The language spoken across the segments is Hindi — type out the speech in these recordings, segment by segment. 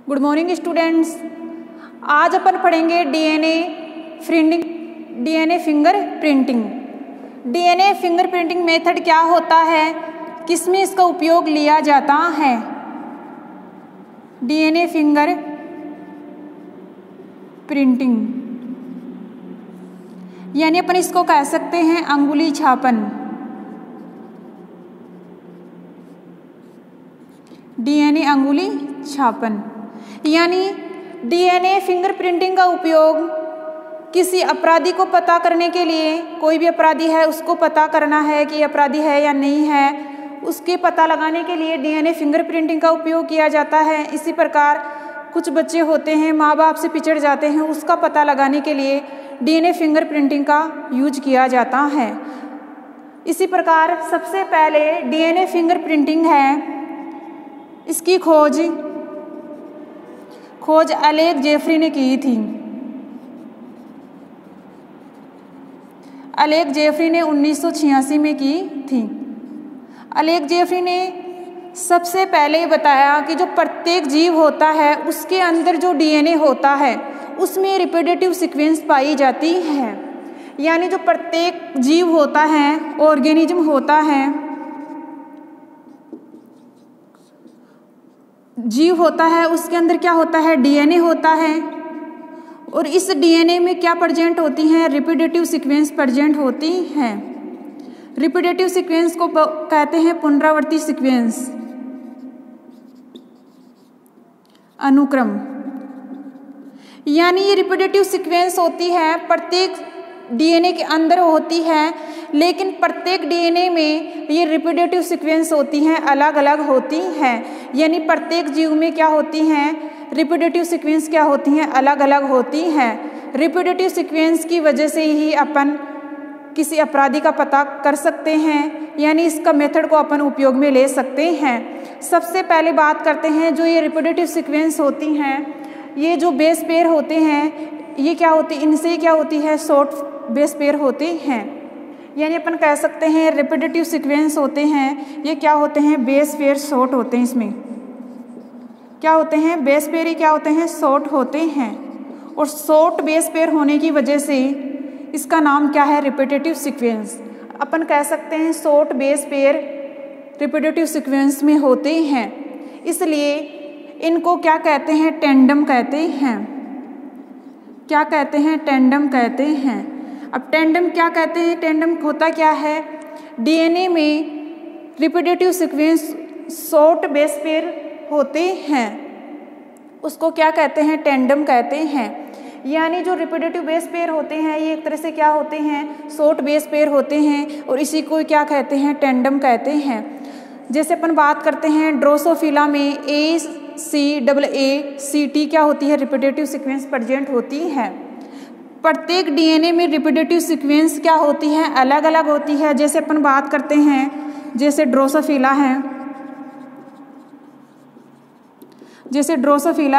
Good morning students. आज अपन पढ़ेंगे DNA finger printing. DNA finger printing method क्या होता है, किसमें इसका उपयोग लिया जाता है। डीएनए फिंगर प्रिंटिंग यानी अपन इसको कह सकते हैं अंगुली छापन। डीएनए अंगुली छापन यानी डीएनए फिंगर प्रिंटिंग का उपयोग किसी अपराधी को पता करने के लिए, कोई भी अपराधी है उसको पता करना है कि अपराधी है या नहीं है, उसके पता लगाने के लिए डीएनए फिंगर प्रिंटिंग का उपयोग किया जाता है। इसी प्रकार कुछ बच्चे होते हैं माँ बाप से पिछड़ जाते हैं, उसका पता लगाने के लिए डीएनए फिंगर प्रिंटिंग का यूज किया जाता है। इसी प्रकार सबसे पहले डीएनए फिंगर प्रिंटिंग है, इसकी खोज एलेक जेफरी ने की थी। एलेक जेफरी ने 1986 में की थी। एलेक जेफरी ने सबसे पहले बताया कि जो प्रत्येक जीव होता है उसके अंदर जो डीएनए होता है उसमें रिपीटेटिव सीक्वेंस पाई जाती है। यानी जो प्रत्येक जीव होता है, ऑर्गेनिज्म होता है, जीव होता है, उसके अंदर क्या होता है, डीएनए होता है। और इस डीएनए में क्या प्रेजेंट होती हैं, रिपीटेटिव सीक्वेंस प्रेजेंट होती हैं। रिपीटेटिव सीक्वेंस को कहते हैं पुनरावर्ती सीक्वेंस, अनुक्रम। यानी ये रिपीटेटिव सीक्वेंस होती है, प्रत्येक डीएनए के अंदर होती है, लेकिन प्रत्येक डीएनए में ये रिपीटेटिव सीक्वेंस होती हैं, अलग अलग होती हैं। यानी प्रत्येक जीव में क्या होती हैं, रिपीटेटिव सीक्वेंस क्या होती हैं, अलग अलग होती हैं। रिपीटेटिव सीक्वेंस की वजह से ही अपन किसी अपराधी का पता कर सकते हैं, यानी इसका मेथड को अपन उपयोग में ले सकते हैं। सबसे पहले बात करते हैं जो ये रिपीटेटिव सीक्वेंस होती हैं, ये जो बेस पेयर होते हैं, ये क्या होती, इनसे क्या होती है, शॉर्ट बेस पेयर होते हैं। यानी अपन कह सकते हैं रिपीटेटिव सीक्वेंस होते हैं, ये क्या होते हैं, बेस पेयर शॉर्ट होते हैं। इसमें क्या होते हैं, बेस पेयर ही क्या होते हैं, शॉर्ट होते हैं। और शॉर्ट बेस पेयर होने की वजह से इसका नाम क्या है, रिपीटेटिव सीक्वेंस। अपन कह सकते हैं short base pair repetitive sequence में होते हैं, इसलिए इनको क्या कहते हैं, टेंडम कहते हैं। क्या कहते हैं, टेंडम कहते हैं। अब टेंडम क्या कहते हैं, टेंडम होता क्या है, डीएनए में repetitive sequence short base pair होते हैं, उसको क्या कहते हैं, टेंडम कहते हैं। यानी जो रिपीटेटिव बेस पेयर होते हैं ये एक तरह से क्या होते हैं, शॉर्ट बेस पेयर होते हैं, और इसी को क्या कहते हैं, टेंडम कहते हैं। जैसे अपन बात करते हैं ड्रोसोफिला में ACAACT क्या होती है, रिपीटेटिव सीक्वेंस प्रेजेंट होती है। प्रत्येक डीएनए में रिपीटेटिव सीक्वेंस क्या होती है, अलग अलग होती है। जैसे अपन बात करते हैं, जैसे ड्रोसोफिला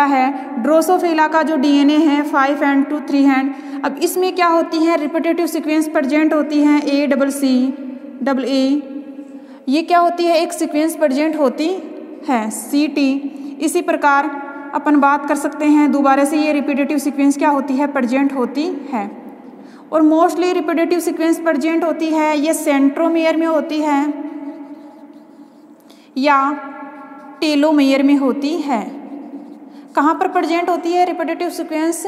है, ड्रोसोफिला का जो डीएनए है 5 हैंड टू 3 हैंड। अब इसमें क्या होती है, रिपीटेटिव सीक्वेंस प्रेजेंट होती है ACCAA, ये क्या होती है, एक सीक्वेंस प्रेजेंट होती है CT। इसी प्रकार अपन बात कर सकते हैं दोबारा से, ये रिपीटेटिव सीक्वेंस क्या होती है, प्रेजेंट होती है। और मोस्टली रिपीटेटिव सीक्वेंस प्रेजेंट होती है, ये सेंट्रोमियर में होती है या टेलोमेयर में होती है। कहाँ पर प्रेजेंट होती है रिपीटेटिव सीक्वेंस,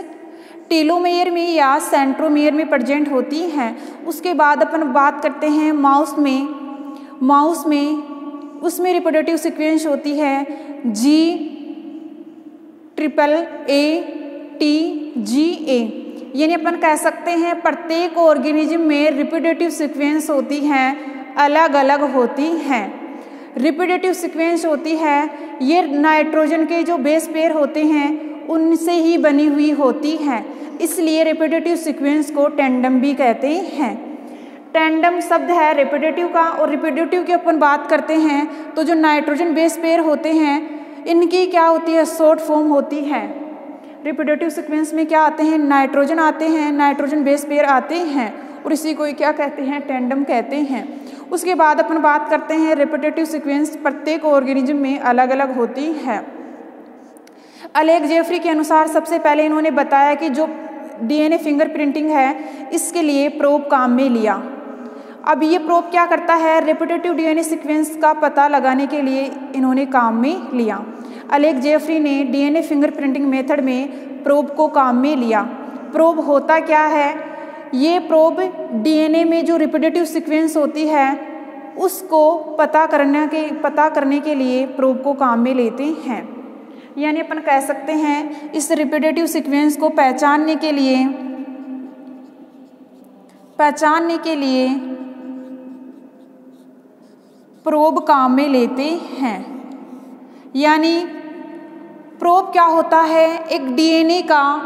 टेलोमेयर में या सेंट्रोमेयर में प्रेजेंट होती है। उसके बाद अपन बात करते हैं माउस में उसमें रिपीटेटिव सीक्वेंस होती है GAAATGA। यानी अपन कह सकते हैं प्रत्येक ऑर्गेनिज्म में रिपीटेटिव सीक्वेंस होती हैं, अलग अलग होती हैं। रिपीटेटिव सीक्वेंस होती है, ये नाइट्रोजन के जो बेस पेयर होते हैं उनसे ही बनी हुई होती है, इसलिए रिपीटेटिव सीक्वेंस को टेंडम भी कहते हैं। टेंडम शब्द है रिपीटेटिव का, और रिपीटेटिव की अपन बात करते हैं तो जो नाइट्रोजन बेस पेयर होते हैं इनकी क्या होती है, शॉर्ट फॉर्म होती है। रिपीटेटिव सीक्वेंस में क्या आते हैं, नाइट्रोजन आते हैं, नाइट्रोजन बेस पेयर आते हैं, और इसी को क्या कहते हैं, टेंडम कहते हैं। उसके बाद अपन बात करते हैं रिपीटेटिव सीक्वेंस प्रत्येक ऑर्गेनिज्म में अलग अलग होती है। अलेक जेफरी के अनुसार सबसे पहले इन्होंने बताया कि जो डीएनए फिंगरप्रिंटिंग है इसके लिए प्रोब काम में लिया। अब ये प्रोब क्या करता है, रेपिटेटिव डीएनए सीक्वेंस का पता लगाने के लिए इन्होंने काम में लिया। अलेक जेफरी ने डीएनए फिंगरप्रिंटिंग मेथड में प्रोब को काम में लिया। प्रोब होता क्या है, ये प्रोब डीएनए में जो रिपीटेटिव सीक्वेंस होती है उसको पता करने के लिए प्रोब को काम में लेते हैं। यानी अपन कह सकते हैं इस रिपीटेटिव सीक्वेंस को पहचानने के लिए प्रोब काम में लेते हैं। यानी प्रोब क्या होता है, एक डीएनए का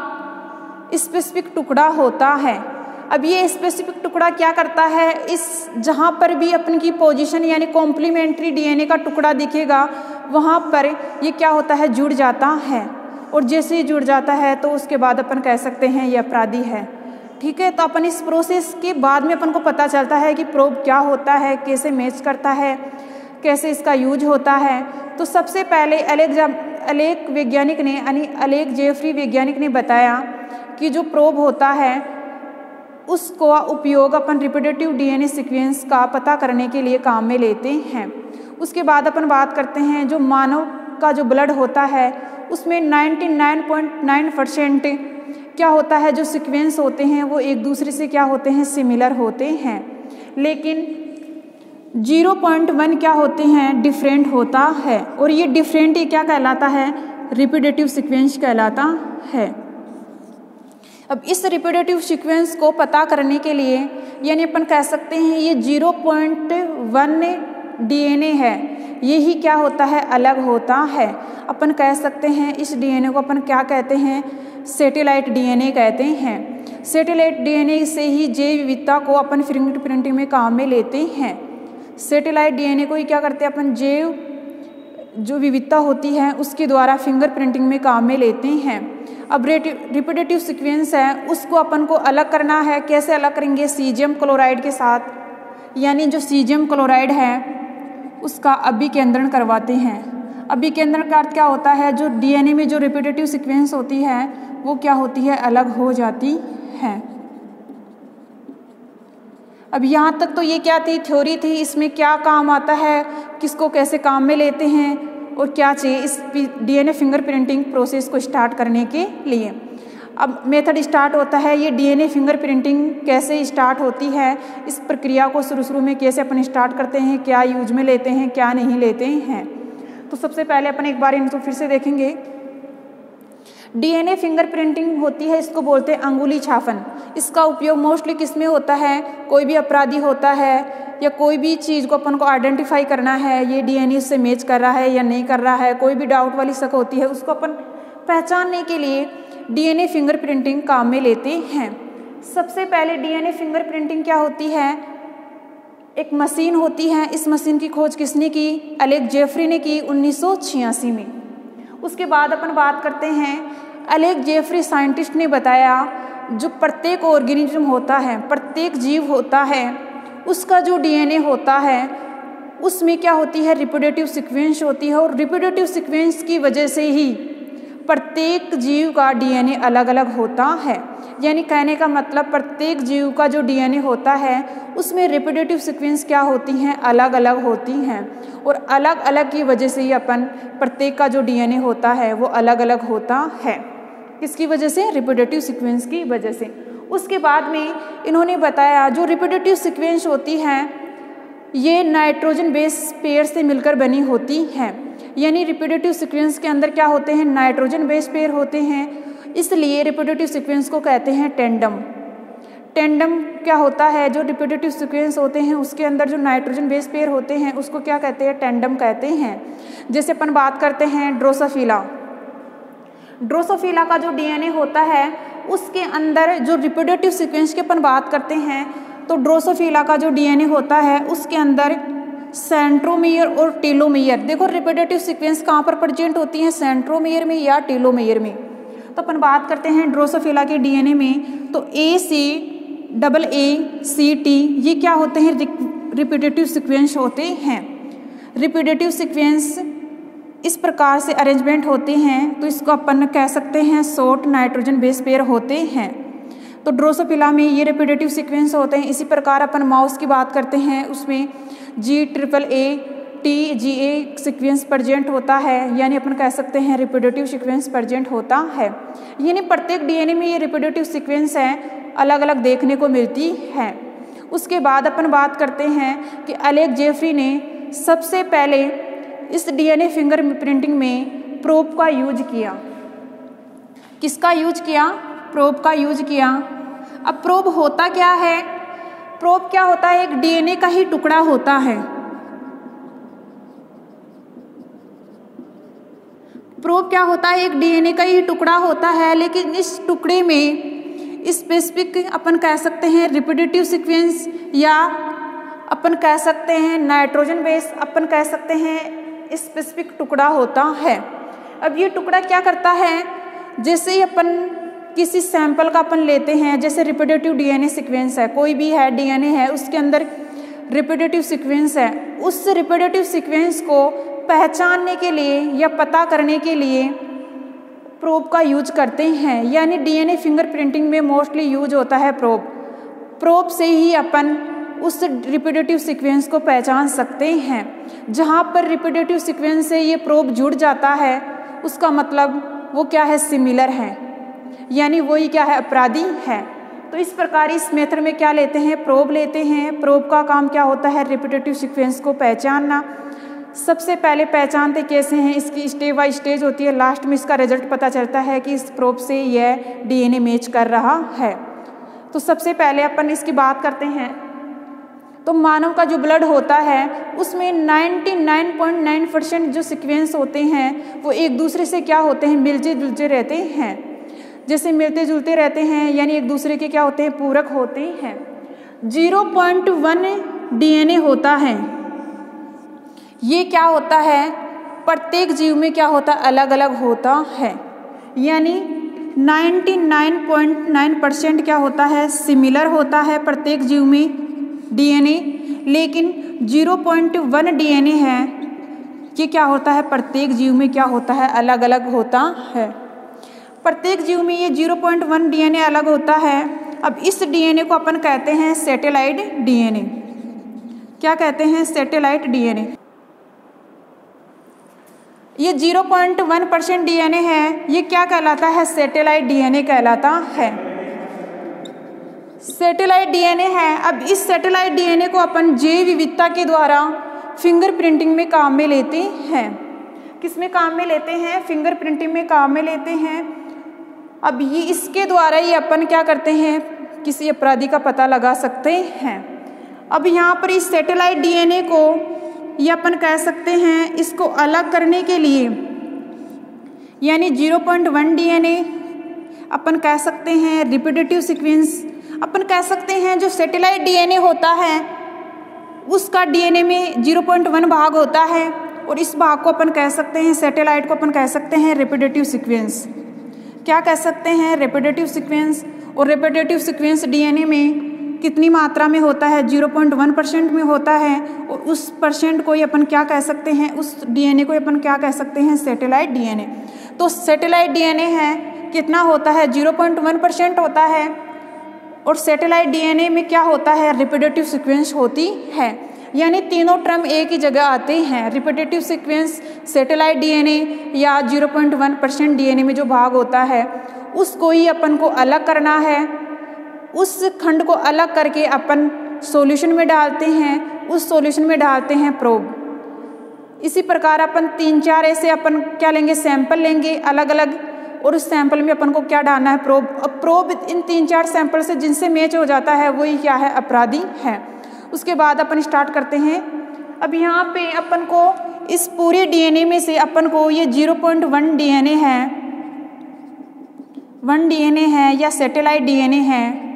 स्पेसिफिक टुकड़ा होता है। अब ये स्पेसिफिक टुकड़ा क्या करता है, इस जहाँ पर भी अपन की पोजीशन यानी कॉम्प्लीमेंट्री डीएनए का टुकड़ा दिखेगा वहाँ पर ये क्या होता है, जुड़ जाता है। और जैसे ही जुड़ जाता है तो उसके बाद अपन कह सकते हैं ये अपराधी है। ठीक है, तो अपन इस प्रोसेस के बाद में अपन को पता चलता है कि प्रोब क्या होता है, कैसे मैच करता है, कैसे इसका यूज होता है। तो सबसे पहले अलेक वैज्ञानिक ने यानी अलेक जेफरी वैज्ञानिक ने बताया कि जो प्रोब होता है उसको उपयोग अपन रिपीटेटिव डीएनए सीक्वेंस का पता करने के लिए काम में लेते हैं। उसके बाद अपन बात करते हैं जो मानव का जो ब्लड होता है उसमें 99.9% क्या होता है, जो सीक्वेंस होते हैं वो एक दूसरे से क्या होते हैं, सिमिलर होते हैं। लेकिन 0.1 क्या होते हैं, डिफरेंट होता है। और ये डिफरेंट ही क्या कहलाता है, रिपीटेटिव सीक्वेंस कहलाता है। अब इस रिपीटेटिव सीक्वेंस को पता करने के लिए यानी अपन कह सकते हैं ये 0.1 डीएनए है, यही क्या होता है, अलग होता है। अपन कह सकते हैं इस डीएनए को अपन क्या कहते हैं, सैटेलाइट डीएनए कहते हैं। सैटेलाइट डीएनए से ही जैव विविधता को अपन फिंगरप्रिंटिंग में काम में लेते हैं। सैटेलाइट डीएनए को ही क्या करते हैं अपन, जैव जो विविधता होती है उसके द्वारा फिंगरप्रिंटिंग में काम में लेते हैं। अब रिपीटेटिव सीक्वेंस है उसको अपन को अलग करना है, कैसे अलग करेंगे, सीजियम क्लोराइड के साथ। यानी जो सीजियम क्लोराइड है उसका अभिकेंद्रण करवाते हैं। अभिकेंद्रण का अर्थ क्या होता है, जो डीएनए में जो रिपीटेटिव सीक्वेंस होती है वो क्या होती है, अलग हो जाती है। अब यहाँ तक तो ये क्या थी, थ्योरी थी। इसमें क्या काम आता है, किसको कैसे काम में लेते हैं और क्या चाहिए इस डीएनए फिंगरप्रिंटिंग प्रोसेस को स्टार्ट करने के लिए। अब मेथड स्टार्ट होता है, ये डीएनए फिंगरप्रिंटिंग कैसे स्टार्ट होती है, इस प्रक्रिया को शुरू में कैसे अपन स्टार्ट करते हैं, क्या यूज में लेते हैं, क्या नहीं लेते हैं। तो सबसे पहले अपन एक बार इनको फिर से देखेंगे। डीएनए फिंगरप्रिंटिंग होती है, इसको बोलते हैं अंगुली छापन। इसका उपयोग मोस्टली किस में होता है, कोई भी अपराधी होता है या कोई भी चीज़ को अपन को आइडेंटिफाई करना है, ये डीएनए से मैच कर रहा है या नहीं कर रहा है, कोई भी डाउट वाली शक होती है उसको अपन पहचानने के लिए डीएनए फिंगरप्रिंटिंग काम में लेते हैं। सबसे पहले डीएनए फिंगरप्रिंटिंग क्या होती है, एक मशीन होती है। इस मशीन की खोज किसने की, अलेक जेफरी ने की 1986 में। उसके बाद अपन बात करते हैं, अलेक जेफरी साइंटिस्ट ने बताया जो प्रत्येक ऑर्गेनिज्म होता है, प्रत्येक जीव होता है, उसका जो डीएनए होता है उसमें क्या होती है, रिपीटेटिव सीक्वेंस होती है। और रिपीटेटिव सीक्वेंस की वजह से ही प्रत्येक जीव का डीएनए अलग अलग होता है। यानी कहने का मतलब प्रत्येक जीव का जो डीएनए होता है उसमें रिपीटेटिव सीक्वेंस क्या होती हैं, अलग अलग होती हैं। और अलग अलग की वजह से ही अपन प्रत्येक का जो डीएनए होता है वो अलग अलग होता है। किसकी वजह से, रिपीटेटिव सीक्वेंस की वजह से। उसके बाद में इन्होंने बताया जो रिपीटेटिव सीक्वेंस होती हैं ये नाइट्रोजन बेस पेयर से मिलकर बनी होती हैं। यानी रिपीटेटिव सीक्वेंस के अंदर क्या होते हैं, नाइट्रोजन बेस पेयर होते हैं, इसलिए रिपीटेटिव सीक्वेंस को कहते हैं टेंडम। टेंडम क्या होता है, जो रिपीटेटिव सीक्वेंस होते हैं उसके अंदर जो नाइट्रोजन बेस पेयर होते हैं उसको क्या कहते हैं, टेंडम कहते हैं। जैसे अपन बात करते हैं ड्रोसोफिला। ड्रोसोफिला का जो डीएनए होता है उसके अंदर जो रिपीटेटिव सीक्वेंस की अपन बात करते हैं तो ड्रोसोफिला का जो डीएनए होता है उसके अंदर सेंट्रोमियर और टेलोमियर। देखो रिपीटेटिव सीक्वेंस कहाँ पर प्रेजेंट होती है, सेंट्रोमियर में या टेलोमियर में। तो अपन बात करते हैं ड्रोसोफिला के डीएनए में तो ACAACT ये क्या होते हैं, रिपीटेटिव सीक्वेंस होते हैं। रिपीटेटिव सीक्वेंस इस प्रकार से अरेंजमेंट होते हैं तो इसको अपन कह सकते हैं शॉर्ट नाइट्रोजन बेस पेयर होते हैं। तो ड्रोसोफिला में ये रिपीटेटिव सीक्वेंस होते हैं। इसी प्रकार अपन माउस की बात करते हैं, उसमें GAATGA सीक्वेंस प्रेजेंट होता है, यानी अपन कह सकते हैं रिपीटेटिव सीक्वेंस प्रेजेंट होता है। यानी प्रत्येक डीएनए में ये रिपीटेटिव सीक्वेंस है अलग अलग देखने को मिलती है। उसके बाद अपन बात करते हैं कि एलेक्स जेफरी ने सबसे पहले इस डीएनए फिंगरप्रिंटिंग में प्रोब का यूज किया। किसका यूज किया? प्रोब का यूज किया। अब प्रोब होता क्या है? प्रोब क्या होता है? एक डीएनए का ही टुकड़ा होता है। प्रोब क्या होता है? एक डीएनए का ही टुकड़ा होता है, लेकिन इस टुकड़े में स्पेसिफिक अपन कह सकते हैं रिपीटेटिव सीक्वेंस, या अपन कह सकते हैं नाइट्रोजन बेस, अपन कह सकते हैं स्पेसिफिक टुकड़ा होता है। अब ये टुकड़ा क्या करता है? जैसे ही अपन किसी सैंपल का अपन लेते हैं, जैसे रिपीटेटिव डीएनए सीक्वेंस है, कोई भी है डीएनए है, उसके अंदर रिपीटेटिव सीक्वेंस है, उस रिपीटेटिव सीक्वेंस को पहचानने के लिए या पता करने के लिए प्रोब का यूज करते हैं। यानी डीएनए फिंगरप्रिंटिंग में मोस्टली यूज होता है प्रोब। प्रोब से ही अपन उस रिपीटेटिव सीक्वेंस को पहचान सकते हैं। जहाँ पर रिपीटेटिव सीक्वेंस से ये प्रोब जुड़ जाता है, उसका मतलब वो क्या है? सिमिलर है, यानी वही क्या है? अपराधी है। तो इस प्रकार इस मेथड में क्या लेते हैं? प्रोब लेते हैं। प्रोब का काम क्या होता है? रिपीटेटिव सीक्वेंस को पहचानना। सबसे पहले पहचानते कैसे हैं? इसकी स्टेज बाय स्टेज होती है। लास्ट में इसका रिजल्ट पता चलता है कि इस प्रोब से यह डीएनए मैच कर रहा है। तो सबसे पहले अपन इसकी बात करते हैं। तो मानव का जो ब्लड होता है उसमें 99.9% जो सीक्वेंस होते हैं वो एक दूसरे से क्या होते हैं? मिलते जुलते रहते हैं। जैसे मिलते जुलते रहते हैं, यानी एक दूसरे के क्या होते हैं? पूरक होते हैं। 0.1 डीएनए होता है। ये क्या होता है? प्रत्येक जीव में क्या होता है? अलग अलग होता है। यानी 99.9% क्या होता है? सिमिलर होता है प्रत्येक जीव में डीएनए, लेकिन 0.1 डीएनए है, ये क्या होता है? प्रत्येक जीव में क्या होता है? अलग अलग होता है। प्रत्येक जीव में ये 0.1 डीएनए अलग होता है। अब इस डीएनए को अपन कहते हैं सैटेलाइट डीएनए। क्या कहते हैं? Satellite DNA. ये 0.1% डीएनए है, ये क्या कहलाता है? सैटेलाइट डीएनए कहलाता है। सैटेलाइट डीएनए है। अब इस सैटेलाइट डीएनए को अपन जैव विविधता के द्वारा फिंगरप्रिंटिंग में काम में लेते हैं। किस में काम में लेते हैं? फिंगरप्रिंटिंग में काम में लेते हैं। अब ये इसके द्वारा ही अपन क्या करते हैं? किसी अपराधी का पता लगा सकते हैं। अब यहाँ पर इस सैटेलाइट डीएनए को ये अपन कह सकते हैं इसको अलग करने के लिए, यानी 0.1 डीएनए अपन कह सकते हैं रिपीटेटिव सीक्वेंस, अपन कह सकते हैं जो सैटेलाइट डीएनए होता है उसका डीएनए में 0.1 भाग होता है, और इस भाग को अपन कह सकते हैं, सैटेलाइट को अपन कह सकते हैं रिपीटेटिव सीक्वेंस। क्या कह सकते हैं? Repetitive sequence. और रिपीटेटिव सीक्वेंस डीएनए में कितनी मात्रा में होता है? 0.1% में होता है, और उस परसेंट को ही अपन क्या कह सकते हैं? उस डीएनए को अपन क्या कह सकते हैं? Satellite DNA. तो सैटेलाइट डीएनए है कितना होता है? 0.1% होता है, और सैटेलाइट डीएनए में क्या होता है? रिपीटेटिव सीक्वेंस होती है। यानी तीनों टर्म एक ही जगह आते हैं। रिपीटेटिव सीक्वेंस, सैटेलाइट डीएनए या 0.1% डीएनए में जो भाग होता है उसको ही अपन को अलग करना है। उस खंड को अलग करके अपन सॉल्यूशन में डालते हैं, उस सॉल्यूशन में डालते हैं प्रोब। इसी प्रकार अपन 3-4 ऐसे अपन क्या लेंगे? सैंपल लेंगे अलग अलग, और उस सैंपल में अपन को क्या डालना है? प्रोब। अब प्रोब इन 3-4 सैंपल से जिनसे मैच हो जाता है वही क्या है? अपराधी है। उसके बाद अपन स्टार्ट करते हैं। अब यहाँ पे अपन को इस पूरे डीएनए में से अपन को ये 0.1 डीएनए है, 1 डीएनए है या सैटेलाइट डीएनए है,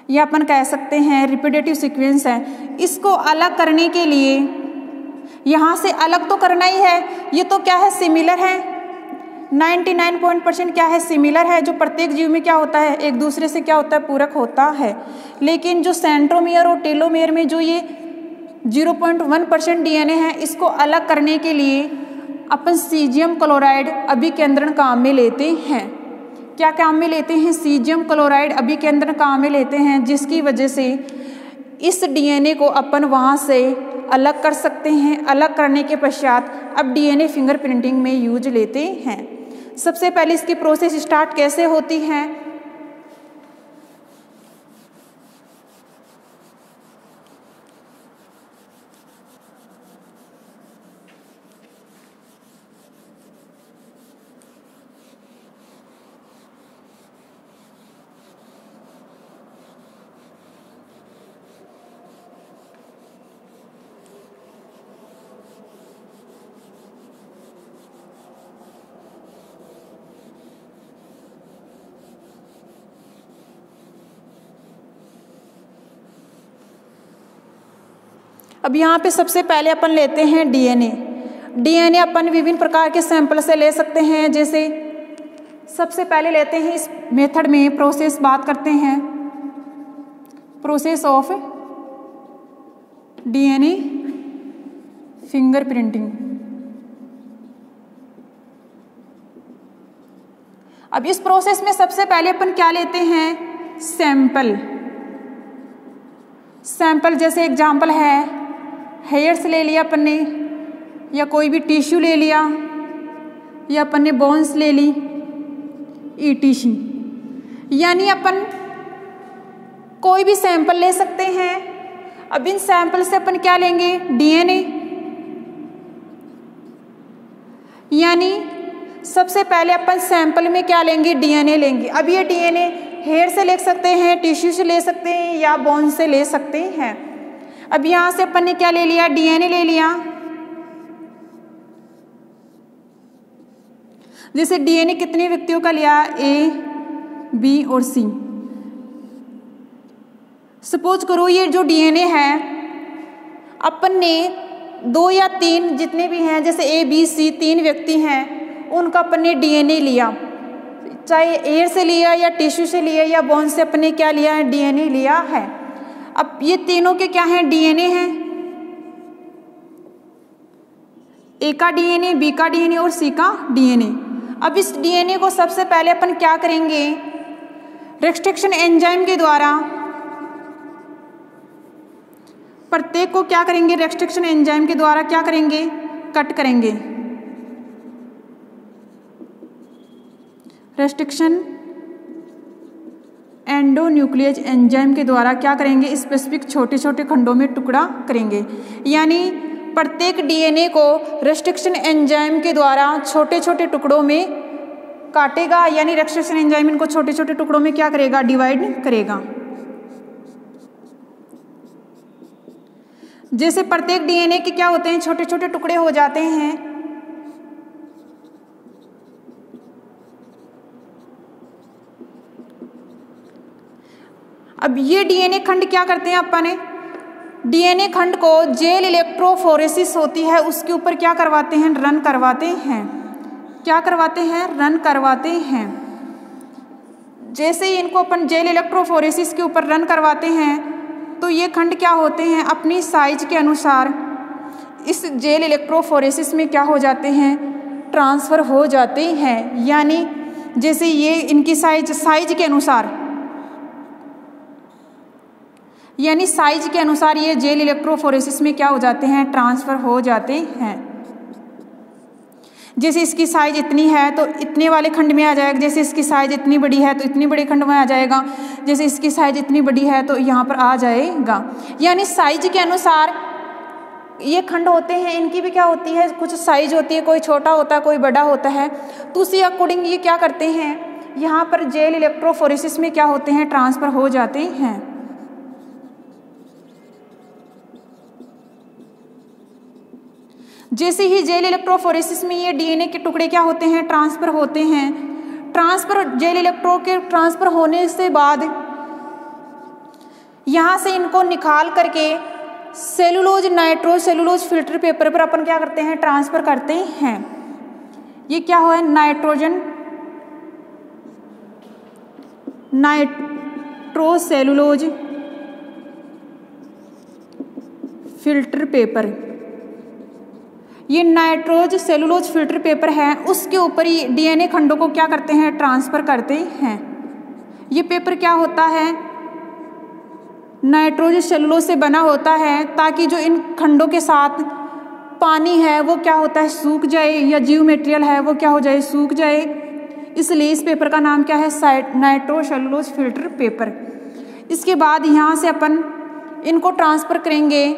या अपन कह सकते हैं रिपीटेटिव सीक्वेंस है, इसको अलग करने के लिए यहाँ से अलग तो करना ही है। ये तो क्या है? सिमिलर है। 99% क्या है? सिमिलर है। जो प्रत्येक जीव में क्या होता है? एक दूसरे से क्या होता है? पूरक होता है। लेकिन जो सेंट्रोमियर और टेलोमियर में जो ये 0.1% डीएनए है, इसको अलग करने के लिए अपन सीजियम क्लोराइड अभिकेंद्रण काम में लेते हैं। क्या काम में लेते हैं? सीजियम क्लोराइड अभिकेंद्रण काम में लेते हैं, जिसकी वजह से इस डीएनए को अपन वहाँ से अलग कर सकते हैं। अलग करने के पश्चात अब डीएनए फिंगरप्रिंटिंग में यूज लेते हैं। सबसे पहले इसकी प्रोसेस स्टार्ट कैसे होती है? अब यहाँ पे सबसे पहले अपन लेते हैं डीएनए। डीएनए अपन विभिन्न प्रकार के सैंपल से ले सकते हैं। जैसे सबसे पहले लेते हैं, इस मेथड में प्रोसेस बात करते हैं, प्रोसेस ऑफ डीएनए फिंगरप्रिंटिंग। अब इस प्रोसेस में सबसे पहले अपन क्या लेते हैं? सैंपल। सैंपल जैसे एग्जाम्पल है हेयर्स ले लिया अपन ने, या कोई भी टिश्यू ले लिया, या अपन ने बोन्स ले ली, ईटीसी। यानी अपन कोई भी सैंपल ले सकते हैं। अब इन सैंपल से अपन क्या लेंगे? डीएनए। यानी सबसे पहले अपन सैंपल में क्या लेंगे? डीएनए लेंगे। अब ये डीएनए हेयर से ले सकते हैं, टिश्यू से ले सकते हैं, या बोन से ले सकते हैं। अब यहां से अपन ने क्या ले लिया? डीएनए ले लिया। जैसे डीएनए कितने व्यक्तियों का लिया? ए, बी और सी। सपोज करो ये जो डीएनए है अपन ने 2 या 3 जितने भी हैं, जैसे ए, बी, सी 3 व्यक्ति हैं, उनका अपन ने डीएनए लिया, चाहे एयर से लिया या टिश्यू से लिया या बोन से अपन ने क्या लिया है? डीएनए लिया है। अब ये तीनों के क्या हैं? डीएनए हैं। ए का डीएनए, बी का डीएनए और सी का डीएनए। अब इस डीएनए को सबसे पहले अपन क्या करेंगे? रेस्ट्रिक्शन एंजाइम के द्वारा प्रत्येक को क्या करेंगे? रेस्ट्रिक्शन एंजाइम के द्वारा क्या करेंगे? कट करेंगे। रेस्ट्रिक्शन एंडोन्यूक्लियस एंजाइम के द्वारा क्या करेंगे? स्पेसिफिक छोटे छोटे खंडों में टुकड़ा करेंगे। यानी प्रत्येक डीएनए को रेस्ट्रिक्शन एंजाइम के द्वारा छोटे छोटे टुकड़ों में काटेगा। यानी रेस्ट्रिक्शन एंजाइम इनको छोटे छोटे टुकड़ों में क्या करेगा? डिवाइड करेगा। जैसे प्रत्येक डीएनए के क्या होते हैं? छोटे छोटे टुकड़े हो जाते हैं। अब ये डीएनए खंड क्या करते हैं अपन ने? डीएनए खंड को जेल इलेक्ट्रोफोरेसिस होती है उसके ऊपर क्या करवाते हैं? रन करवाते हैं। क्या करवाते हैं? रन करवाते हैं। जैसे ही इनको अपन जेल इलेक्ट्रोफोरेसिस के ऊपर रन करवाते हैं तो ये खंड क्या होते हैं? अपनी साइज के अनुसार इस जेल इलेक्ट्रोफोरेसिस में क्या हो जाते हैं? ट्रांसफ़र हो जाते हैं। यानी जैसे ये इनकी साइज के अनुसार, यानी साइज के अनुसार ये जेल इलेक्ट्रोफोरेसिस में क्या हो जाते हैं? ट्रांसफ़र हो जाते हैं। जैसे इसकी साइज इतनी है तो इतने वाले खंड में आ जाएगा, जैसे इसकी साइज इतनी बड़ी है तो इतनी बड़े खंड में आ जाएगा, जैसे इसकी साइज इतनी बड़ी है तो यहाँ पर आ जाएगा। यानी साइज के अनुसार ये खंड होते हैं, इनकी भी क्या होती है? कुछ साइज होती है, कोई छोटा होता है, कोई बड़ा होता है। तो उसी अकॉर्डिंग ये क्या करते हैं? यहाँ पर जेल इलेक्ट्रोफोरेसिस में क्या होते हैं? ट्रांसफ़र हो जाते हैं। जैसे ही जेल इलेक्ट्रोफोरेसिस में ये डीएनए के टुकड़े क्या होते हैं? ट्रांसफ़र होते हैं। ट्रांसफ़र जेल इलेक्ट्रो के ट्रांसफ़र होने से बाद यहाँ से इनको निकाल करके सेलुलोज नाइट्रोसेलुलोज फिल्टर पेपर पर अपन क्या करते हैं? ट्रांसफ़र करते हैं। ये क्या हुआ है? नाइट्रोसेलुलोज फिल्टर पेपर, ये नाइट्रोज सेलुलोज फिल्टर पेपर है, उसके ऊपर ये डीएनए खंडों को क्या करते हैं, ट्रांसफ़र करते हैं। ये पेपर क्या होता है, नाइट्रोज सेलुलोज से बना होता है, ताकि जो इन खंडों के साथ पानी है वो क्या होता है, सूख जाए, या जीव मटेरियल है वो क्या हो जाए, सूख जाए। इसलिए इस पेपर का नाम क्या है, नाइट्रो सेलुलोज फिल्टर पेपर। इसके बाद यहाँ से अपन इनको ट्रांसफ़र करेंगे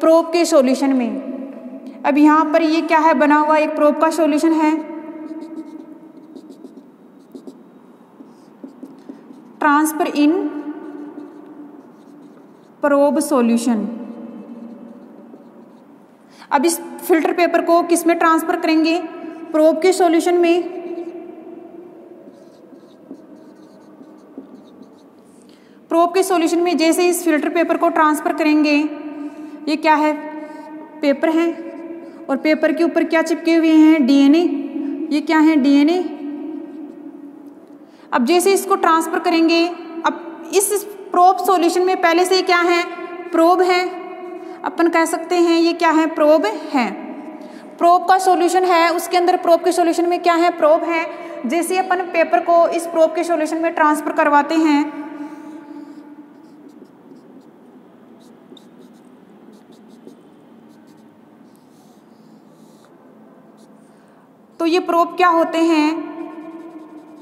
प्रोब के सॉल्यूशन में। अब यहाँ पर ये क्या है, बना हुआ एक प्रोब का सॉल्यूशन है। ट्रांसफर इन प्रोब सॉल्यूशन। अब इस फिल्टर पेपर को किस में ट्रांसफर करेंगे, प्रोब के सॉल्यूशन में। प्रोब के सॉल्यूशन में जैसे इस फिल्टर पेपर को ट्रांसफर करेंगे, ये क्या है, पेपर है, और पेपर के ऊपर क्या चिपके हुए हैं, डीएनए। ये क्या है, डीएनए। अब जैसे इसको ट्रांसफर करेंगे, अब इस प्रोब सॉल्यूशन में पहले से क्या है, प्रोब है, अपन कह सकते हैं ये क्या है, प्रोब है। प्रोब का सॉल्यूशन है, उसके अंदर प्रोब के सॉल्यूशन में क्या है, प्रोब है। जैसे अपन पेपर को इस प्रोब के सॉल्यूशन में ट्रांसफर करवाते हैं, तो ये प्रोब क्या होते हैं,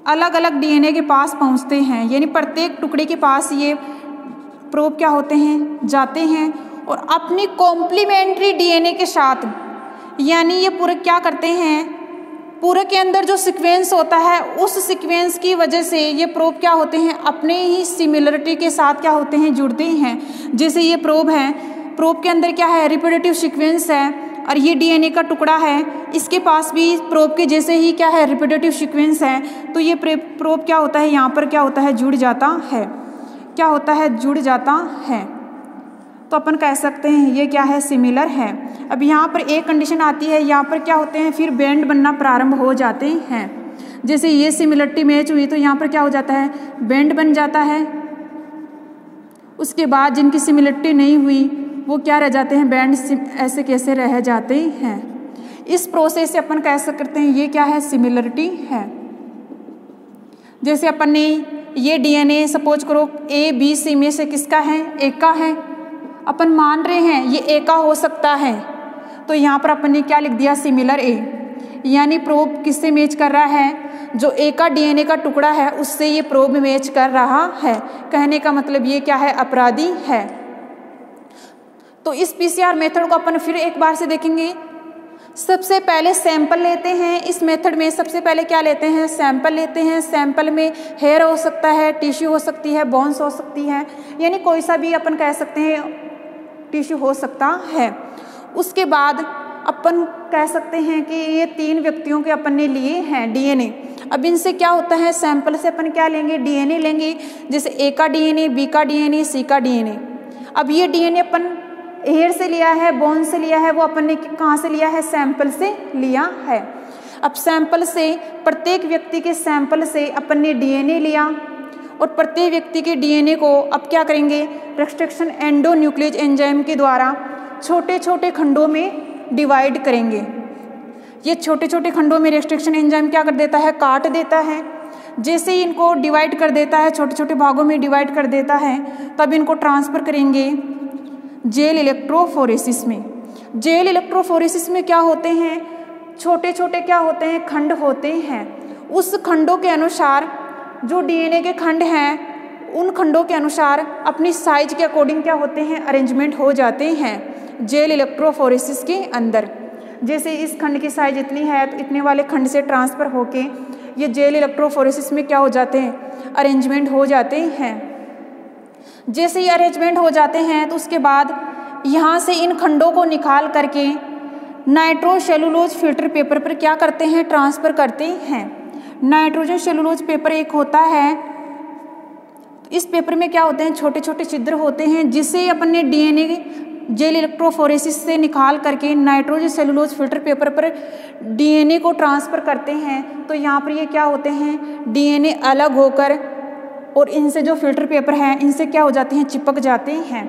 अलग अलग डीएनए के पास पहुंचते हैं, यानी प्रत्येक टुकड़े के पास ये प्रोब क्या होते हैं, जाते हैं, और अपनी कॉम्प्लीमेंट्री डीएनए के साथ, यानी ये पूरे क्या करते हैं, पूरे के अंदर जो सीक्वेंस होता है उस सीक्वेंस की वजह से ये प्रोब क्या होते हैं, अपने ही सिमिलरिटी के साथ क्या होते हैं, जुड़ते हैं। जैसे ये प्रोब है, प्रोब के अंदर क्या है, रिपीटेटिव सीक्वेंस है, और ये डीएनए का टुकड़ा है, इसके पास भी प्रोब के जैसे ही क्या है, रिपीटेटिव सीक्वेंस है। तो ये प्रोब क्या होता है, यहाँ पर क्या होता है, जुड़ जाता है, क्या होता है, जुड़ जाता है। तो अपन कह सकते हैं ये क्या है, सिमिलर है। अब यहाँ पर एक कंडीशन आती है, यहाँ पर क्या होते हैं, फिर बैंड बनना प्रारंभ हो जाते हैं। जैसे ये सिमिलरिटी मैच हुई तो यहाँ पर क्या हो जाता है, बैंड बन जाता है। उसके बाद जिनकी सिमिलरिटी नहीं हुई वो क्या रह जाते हैं, बैंड ऐसे कैसे रह जाते हैं। इस प्रोसेस से अपन कह सकते हैं ये क्या है, सिमिलरिटी है। जैसे अपन ने ये डीएनए सपोज करो ए बी सी में से किसका है, ए का है, अपन मान रहे हैं ये ए का हो सकता है, तो यहाँ पर अपन ने क्या लिख दिया, सिमिलर ए। यानी प्रोब किससे मैच कर रहा है, जो ए का डीएनए का टुकड़ा है उससे ये प्रोब मैच कर रहा है। कहने का मतलब ये क्या है, अपराधी है। तो इस पीसीआर मेथड को अपन फिर एक बार से देखेंगे। सबसे पहले सैंपल लेते हैं। इस मेथड में सबसे पहले क्या लेते हैं, सैंपल लेते हैं। सैंपल में हेयर हो सकता है, टिश्यू हो सकती है, बोन्स हो सकती है, यानी कोई सा भी अपन कह सकते हैं टिश्यू हो सकता है। उसके बाद अपन कह सकते हैं कि ये 3 व्यक्तियों के अपन ने लिए हैं डीएनए। अब इनसे क्या होता है, सैंपल से अपन क्या लेंगे, डीएनए लेंगे। जैसे ए का डीएनए, बी का डीएनए, सी का डीएनए। अब ये डीएनए अपन हेयर से लिया है, बोन से लिया है, वो अपन ने कहाँ से लिया है, सैंपल से लिया है। अब सैंपल से, प्रत्येक व्यक्ति के सैंपल से अपन ने डीएनए लिया, और प्रत्येक व्यक्ति के डीएनए को अब क्या करेंगे, रेस्ट्रिक्शन एंडोन्यूक्लियस एंजाइम के द्वारा छोटे छोटे खंडों में डिवाइड करेंगे। ये छोटे छोटे खंडों में रेस्ट्रिक्शन एंजाइम क्या कर देता है, काट देता है। जैसे ही इनको डिवाइड कर देता है, छोटे छोटे भागों में डिवाइड कर देता है, तब इनको ट्रांसफ़र करेंगे जेल इलेक्ट्रोफोरेसिस में। जेल इलेक्ट्रोफोरेसिस में क्या होते हैं, छोटे छोटे क्या होते हैं, खंड होते हैं। उस खंडों के अनुसार जो डीएनए के खंड हैं, उन खंडों के अनुसार अपनी साइज के अकॉर्डिंग क्या होते हैं, अरेंजमेंट हो जाते हैं जेल इलेक्ट्रोफोरेसिस के अंदर। जैसे इस खंड की साइज इतनी है तो इतने वाले खंड से ट्रांसफ़र होके ये जेल इलेक्ट्रोफोरेसिस में क्या हो जाते हैं, अरेंजमेंट हो जाते हैं। जैसे ही अरेंजमेंट हो जाते हैं तो उसके बाद यहाँ से इन खंडों को निकाल करके नाइट्रो सेलुलोज फिल्टर पेपर पर क्या करते हैं, ट्रांसफ़र करते हैं। नाइट्रोजन सेलुलोज पेपर एक होता है, इस पेपर में क्या होते हैं, छोटे छोटे छिद्र होते हैं, जिससे अपन ने डीएनए जेल इलेक्ट्रोफोरेसिस से निकाल करके नाइट्रोजन सेलुलोज फिल्टर पेपर पर डीएनए को ट्रांसफ़र करते हैं। तो यहाँ पर ये क्या होते हैं, डीएनए अलग होकर और इनसे जो फिल्टर पेपर हैं इनसे क्या हो जाते हैं, चिपक जाते हैं।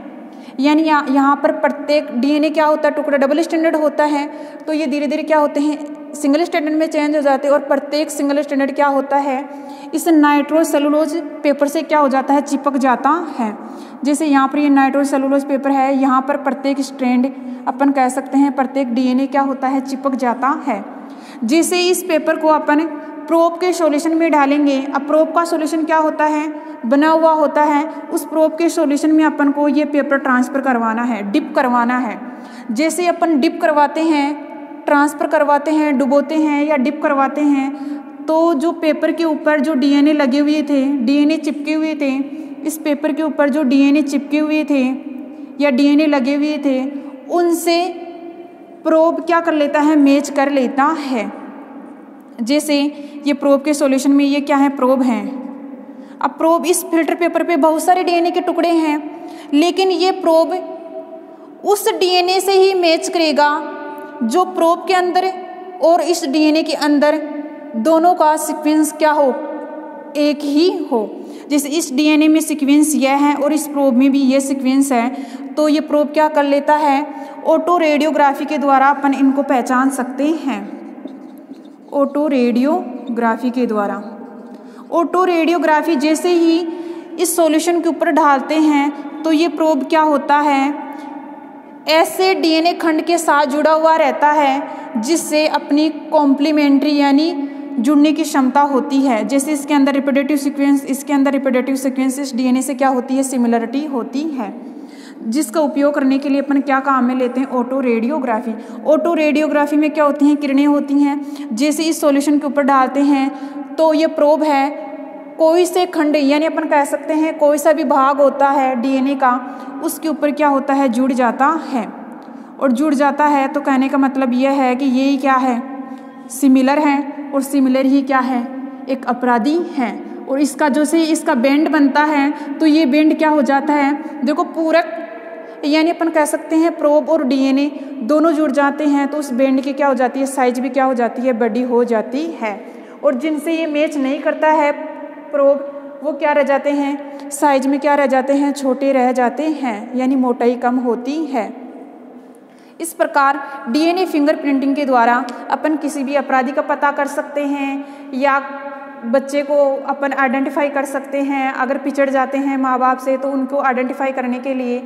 यानी यहाँ पर प्रत्येक डीएनए क्या होता है, टुकड़ा डबल स्टैंडर्ड होता है, तो ये धीरे धीरे क्या होते हैं, सिंगल स्टैंडर्ड में चेंज हो जाते हैं। और प्रत्येक सिंगल स्टैंडर्ड क्या होता है, इस नाइट्रोसेलुलोज पेपर से क्या हो जाता है, चिपक जाता है। जैसे यहाँ पर ये नाइट्रोसेलुलोज पेपर है, यहाँ पर प्रत्येक स्ट्रैंड अपन कह सकते हैं प्रत्येक डीएनए क्या होता है, चिपक जाता है। जैसे इस पेपर को अपन प्रोब के सॉल्यूशन में डालेंगे, अब प्रोब का सॉल्यूशन क्या होता है, बना हुआ होता है, उस प्रोब के सॉल्यूशन में अपन को ये पेपर ट्रांसफ़र करवाना है, डिप करवाना है। जैसे अपन डिप करवाते हैं, ट्रांसफ़र करवाते हैं, डुबोते हैं या डिप करवाते हैं, तो जो पेपर के ऊपर जो डीएनए लगे हुए थे, डीएनए चिपके हुए थे, इस पेपर के ऊपर जो डीएनए चिपके हुए थे या डीएनए लगे हुए थे, उनसे प्रोब क्या कर लेता है, मैच कर लेता है। जैसे ये प्रोब के सॉल्यूशन में ये क्या है, प्रोब हैं। अब प्रोब इस फिल्टर पेपर पे बहुत सारे डीएनए के टुकड़े हैं, लेकिन ये प्रोब उस डीएनए से ही मैच करेगा जो प्रोब के अंदर और इस डीएनए के अंदर दोनों का सीक्वेंस क्या हो, एक ही हो। जैसे इस डीएनए में सीक्वेंस यह है और इस प्रोब में भी ये सीक्वेंस है, तो ये प्रोब क्या कर लेता है, ऑटो रेडियोग्राफी के द्वारा अपन इनको पहचान सकते हैं। ऑटो रेडियोग्राफी के द्वारा, ऑटो रेडियोग्राफी जैसे ही इस सॉल्यूशन के ऊपर डालते हैं तो ये प्रोब क्या होता है, ऐसे डीएनए खंड के साथ जुड़ा हुआ रहता है जिससे अपनी कॉम्प्लीमेंट्री यानी जुड़ने की क्षमता होती है। जैसे इसके अंदर रिपीटेटिव सीक्वेंस, इसके अंदर रिपीटेटिव सीक्वेंस, इस डीएनए से क्या होती है, सिमिलरिटी होती है, जिसका उपयोग करने के लिए अपन क्या काम में लेते हैं, ऑटो रेडियोग्राफी। ऑटो रेडियोग्राफी में क्या होती हैं, किरणें होती हैं। जैसे इस सॉल्यूशन के ऊपर डालते हैं तो ये प्रोब है, कोई से खंड यानी अपन कह सकते हैं कोई सा भी भाग होता है डीएनए का, उसके ऊपर क्या होता है, जुड़ जाता है। और जुड़ जाता है तो कहने का मतलब यह है कि ये क्या है, सिमिलर है, और सिमिलर ही क्या है, एक अपराधी है। और इसका जो से इसका बेंड बनता है तो ये बेंड क्या हो जाता है, देखो पूरक, यानी अपन कह सकते हैं प्रोब और डीएनए दोनों जुड़ जाते हैं तो उस बेंड की क्या हो जाती है, साइज भी क्या हो जाती है, बड़ी हो जाती है। और जिनसे ये मैच नहीं करता है प्रोब, वो क्या रह जाते हैं, साइज में क्या रह जाते हैं, छोटे रह जाते हैं, यानी मोटाई कम होती है। इस प्रकार डीएनए फिंगरप्रिंटिंग के द्वारा अपन किसी भी अपराधी का पता कर सकते हैं या बच्चे को अपन आइडेंटिफाई कर सकते हैं। अगर पिछड़ जाते हैं माँ बाप से तो उनको आइडेंटिफाई करने के लिए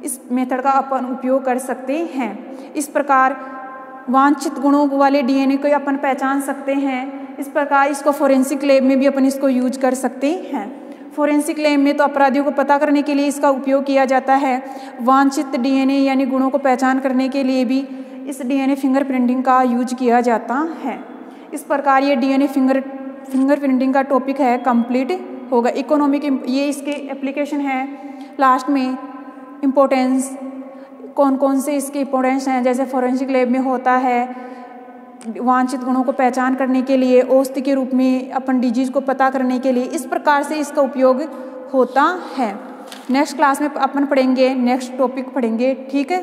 इस मेथड का अपन उपयोग कर सकते हैं। इस प्रकार वांछित गुणों वाले डीएनए को अपन पहचान सकते हैं। इस प्रकार इसको फोरेंसिक लैब में भी अपन इसको यूज कर सकते हैं। फोरेंसिक लैब में तो अपराधियों को पता करने के लिए इसका उपयोग किया जाता है। वांछित डीएनए यानी गुणों को पहचान करने के लिए भी इस डीएनए फिंगरप्रिंटिंग का यूज किया जाता है। इस प्रकार ये डीएनए फिंगरप्रिंटिंग का टॉपिक है कंप्लीट होगा। इकोनॉमिक ये इसके एप्लीकेशन है। लास्ट में इम्पोर्टेंस कौन कौन से इसके इम्पोर्टेंस हैं, जैसे फोरेंसिक लैब में होता है वांछित गुणों को पहचान करने के लिए, औषधि के रूप में अपन डिजीज को पता करने के लिए, इस प्रकार से इसका उपयोग होता है। नेक्स्ट क्लास में अपन पढ़ेंगे, नेक्स्ट टॉपिक पढ़ेंगे, ठीक है।